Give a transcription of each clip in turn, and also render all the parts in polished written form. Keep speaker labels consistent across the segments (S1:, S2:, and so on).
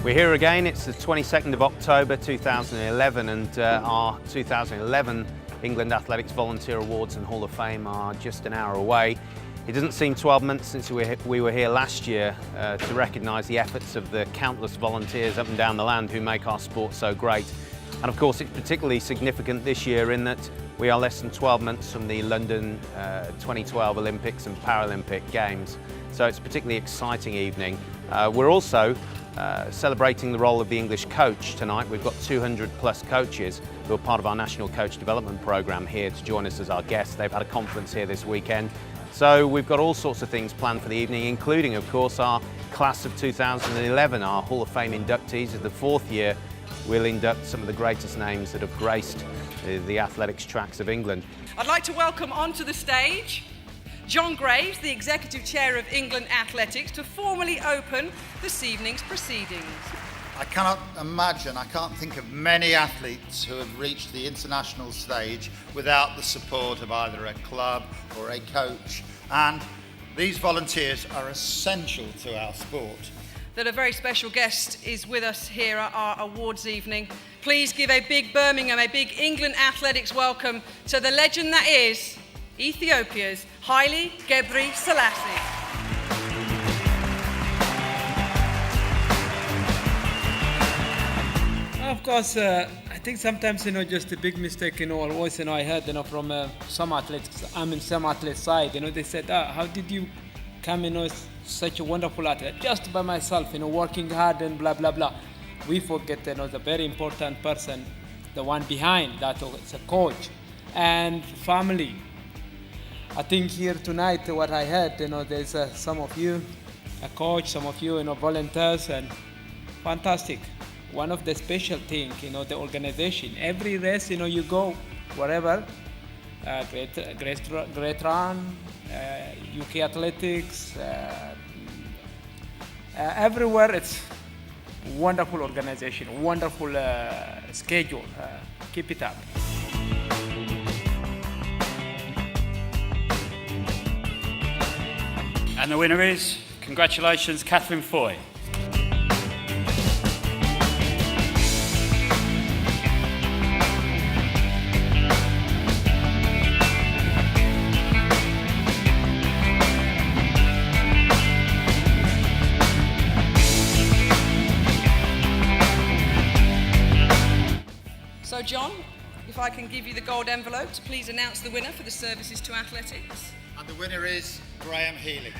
S1: We're here again. It's the 22nd of October 2011 and our 2011 England Athletics Volunteer Awards and Hall of Fame are just an hour away. It doesn't seem 12 months since we were here last year to recognise the efforts of the countless volunteers up and down the land who make our sport so great. And of course it's particularly significant this year in that we are less than 12 months from the London 2012 Olympics and Paralympic Games. So it's a particularly exciting evening. We're also celebrating the role of the English coach tonight. We've got 200 plus coaches who are part of our National Coach Development Programme here to join us as our guests. They've had a conference here this weekend. So we've got all sorts of things planned for the evening, including of course our class of 2011, our Hall of Fame inductees. Of the fourth year we'll induct some of the greatest names that have graced the athletics tracks of England.
S2: I'd like to welcome onto the stage John Graves, the Executive Chair of England Athletics, to formally open this evening's proceedings.
S3: I cannot imagine, I can't think of many athletes who have reached the international stage without the support of either a club or a coach. And these volunteers are essential to our sport.
S2: That a very special guest is with us here at our awards evening. Please give a big Birmingham, a big England Athletics welcome to the legend that is Ethiopia's Haile Gebrselassie.
S4: Of course, I think sometimes, just a big mistake, always, I heard, from some athletes, some athletes side, they said, how did you come, such a wonderful athlete, just by myself, working hard and blah, blah, blah. We forget, the very important person, the one behind that, is a coach and family. I think here tonight, what I heard, there's some of you, a coach, some of you, volunteers, and fantastic. One of the special things, the organization. Every race, you go, wherever, great run, UK Athletics, everywhere. It's wonderful organization, wonderful schedule. Keep it up.
S5: And the winner is, congratulations, Catherine Foy.
S2: So John, if I can give you the gold envelope to please announce the winner for the services to athletics.
S3: And the winner is Graham Healy.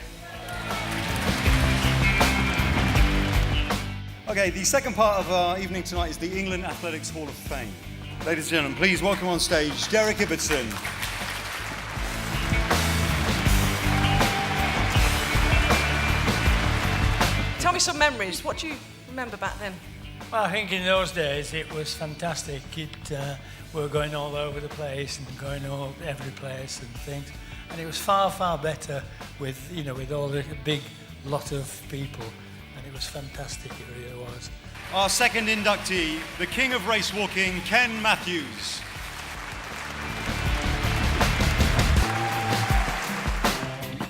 S6: Okay, the second part of our evening tonight is the England Athletics Hall of Fame. Ladies and gentlemen, please welcome on stage Derek Ibbotson.
S2: Tell me some memories. What do you remember back then?
S7: Well, I think in those days it was fantastic. We were going all over the place and going all every place and things, and it was far, far better with with all the big lot of people, and it was fantastic. It really was.
S6: Our second inductee, the king of race walking, Ken Matthews.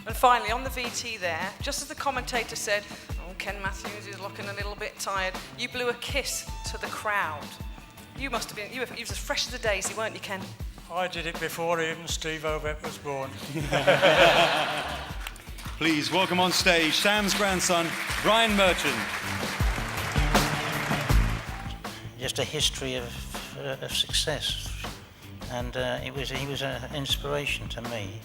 S2: And finally, on the VT there, just as the commentator said, Ken Matthews is looking a little bit tired, you blew a kiss to the crowd. You must have been, you were as fresh as a daisy, weren't you, Ken?
S7: I did it before even Steve Ovett was born.
S6: Please welcome on stage Sam's grandson, Brian Merchant.
S8: Just a history of success, and he was an inspiration to me.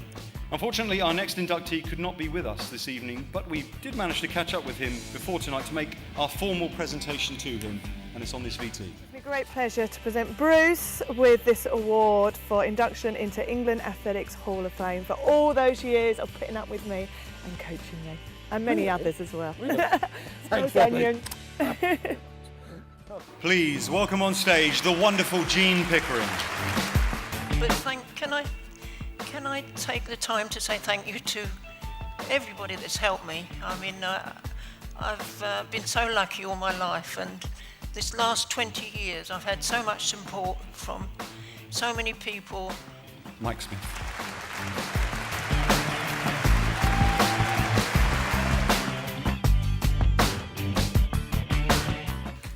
S6: Unfortunately, our next inductee could not be with us this evening, but we did manage to catch up with him before tonight to make our formal presentation to him, and it's on this VT.
S9: It's a great pleasure to present Bruce with this award for induction into England Athletics Hall of Fame for all those years of putting up with me and coaching me, and many others as well. Thanks, Daniel.
S6: Please welcome on stage the wonderful Jean Pickering.
S8: But can I take the time to say thank you to everybody that's helped me? I mean, I've been so lucky all my life, and this last 20 years I've had so much support from so many people.
S6: Mike Smith.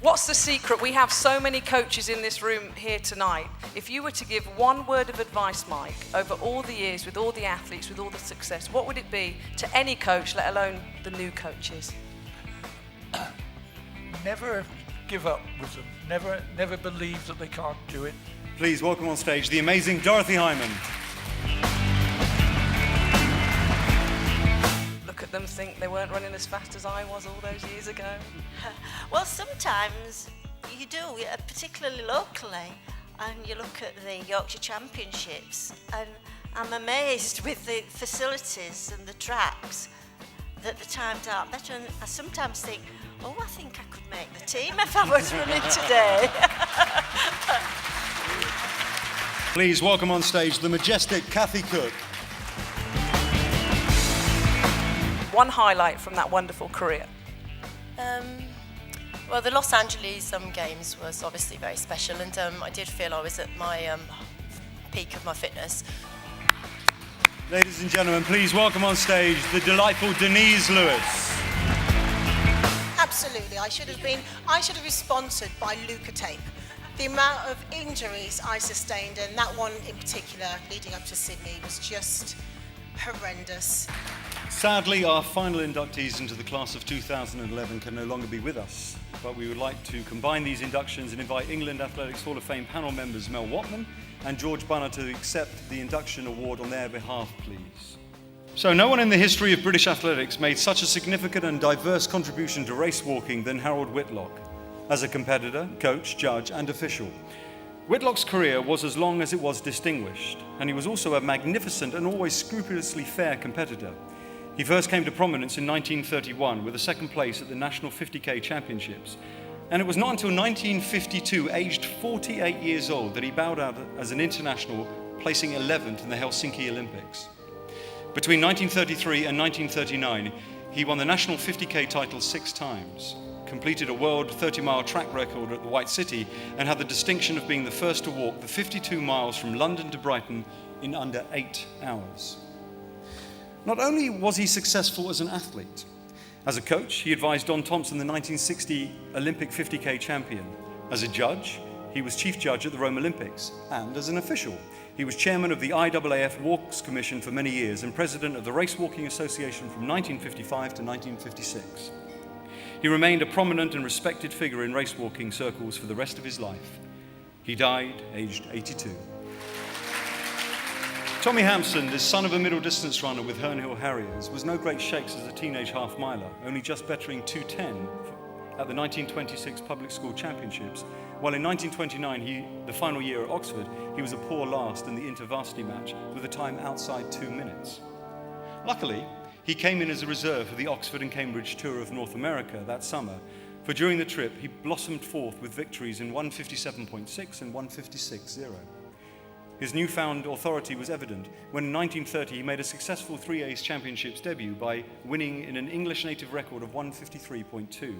S2: What's the secret? We have so many coaches in this room here tonight. If you were to give one word of advice, Mike, over all the years, with all the athletes, with all the success, what would it be to any coach, let alone the new coaches?
S10: Never give up with them. Never believe that they can't do it.
S6: Please welcome on stage the amazing Dorothy Hyman.
S2: Look at them think they weren't running as fast as I was all those years ago.
S11: Well, sometimes you do, particularly locally, and you look at the Yorkshire Championships, and I'm amazed with the facilities and the tracks that the times aren't better, and I sometimes think, oh, I think I could make the team if I was running today.
S6: Please welcome on stage the majestic Kathy Cook.
S2: One highlight from that wonderful career.
S12: Well, the Los Angeles Games was obviously very special, and I did feel I was at my peak of my fitness.
S6: Ladies and gentlemen, please welcome on stage the delightful Denise Lewis.
S13: Absolutely, I should have been sponsored by Luca Tape. The amount of injuries I sustained, and that one in particular leading up to Sydney, was just horrendous.
S6: Sadly, our final inductees into the class of 2011 can no longer be with us, but we would like to combine these inductions and invite England Athletics Hall of Fame panel members Mel Watman and George Bunner to accept the induction award on their behalf, please. So no one in the history of British athletics made such a significant and diverse contribution to race walking than Harold Whitlock, as a competitor, coach, judge and official. Whitlock's career was as long as it was distinguished, and he was also a magnificent and always scrupulously fair competitor. He first came to prominence in 1931 with a second place at the National 50k Championships, and it was not until 1952, aged 48 years old, that he bowed out as an international, placing 11th in the Helsinki Olympics. Between 1933 and 1939, he won the National 50k title 6 times, completed a world 30-mile track record at the White City, and had the distinction of being the first to walk the 52 miles from London to Brighton in under 8 hours. Not only was he successful as an athlete, as a coach, he advised Don Thompson, the 1960 Olympic 50k champion. As a judge, he was chief judge at the Rome Olympics, and as an official, he was chairman of the IAAF Walks Commission for many years and president of the Race Walking Association from 1955 to 1956. He remained a prominent and respected figure in race walking circles for the rest of his life. He died aged 82. Tommy Hampson, the son of a middle distance runner with Herne Hill Harriers, was no great shakes as a teenage half-miler, only just bettering 2:10 at the 1926 Public School Championships, while in 1929, the final year at Oxford, he was a poor last in the inter-varsity match with a time outside 2 minutes. Luckily, he came in as a reserve for the Oxford and Cambridge Tour of North America that summer, for during the trip he blossomed forth with victories in 1:57.6 and 1:56.0. His newfound authority was evident when in 1930 he made a successful 3A's Championships debut by winning in an English native record of 1:53.2.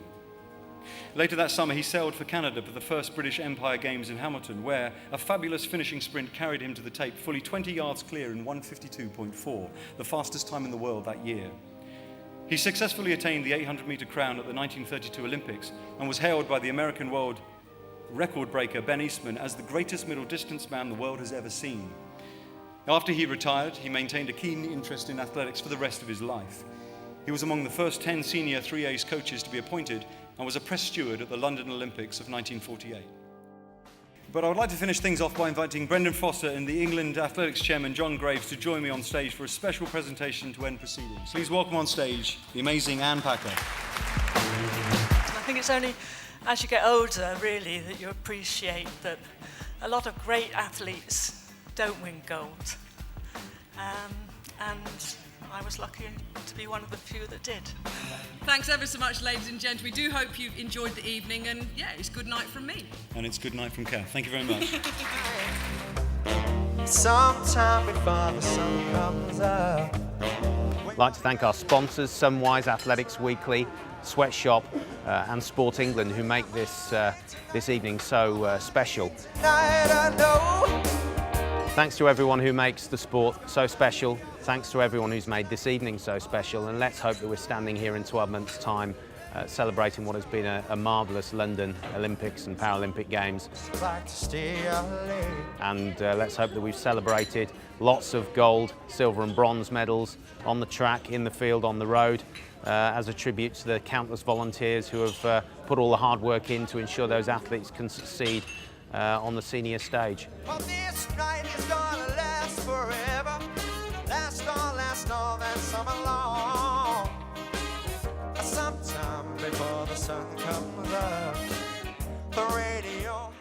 S6: Later that summer he sailed for Canada for the first British Empire Games in Hamilton, where a fabulous finishing sprint carried him to the tape fully 20 yards clear in 1:52.4, the fastest time in the world that year. He successfully attained the 800-meter crown at the 1932 Olympics and was hailed by the American world record breaker Ben Eastman as the greatest middle distance man the world has ever seen. After he retired, he maintained a keen interest in athletics for the rest of his life. He was among the first 10 senior 3A's coaches to be appointed and was a press steward at the London Olympics of 1948. But I would like to finish things off by inviting Brendan Foster and the England Athletics Chairman John Graves to join me on stage for a special presentation to end proceedings. Please welcome on stage the amazing Anne Packer.
S14: I think it's only as you get older, really, that you appreciate that a lot of great athletes don't win gold. And I was lucky to be one of the few that did.
S2: Thanks ever so much, ladies and gents. We do hope you've enjoyed the evening, and yeah, it's good night from me.
S6: And it's good night from Kath. Thank you very much.
S15: Sometime before the sun comes up.
S1: I'd like to thank our sponsors, Sunwise Athletics Weekly, Sweatshop and Sport England, who make this evening so special. Thanks to everyone who makes the sport so special. Thanks to everyone who's made this evening so special. And let's hope that we're standing here in 12 months' time celebrating what has been a marvellous London Olympics and Paralympic Games. And let's hope that we've celebrated lots of gold, silver and bronze medals on the track, in the field, on the road, as a tribute to the countless volunteers who have put all the hard work in to ensure those athletes can succeed on the senior stage.
S15: Well, this night is gonna last forever. Last all that summer long. Sometime before the sun comes up, the radio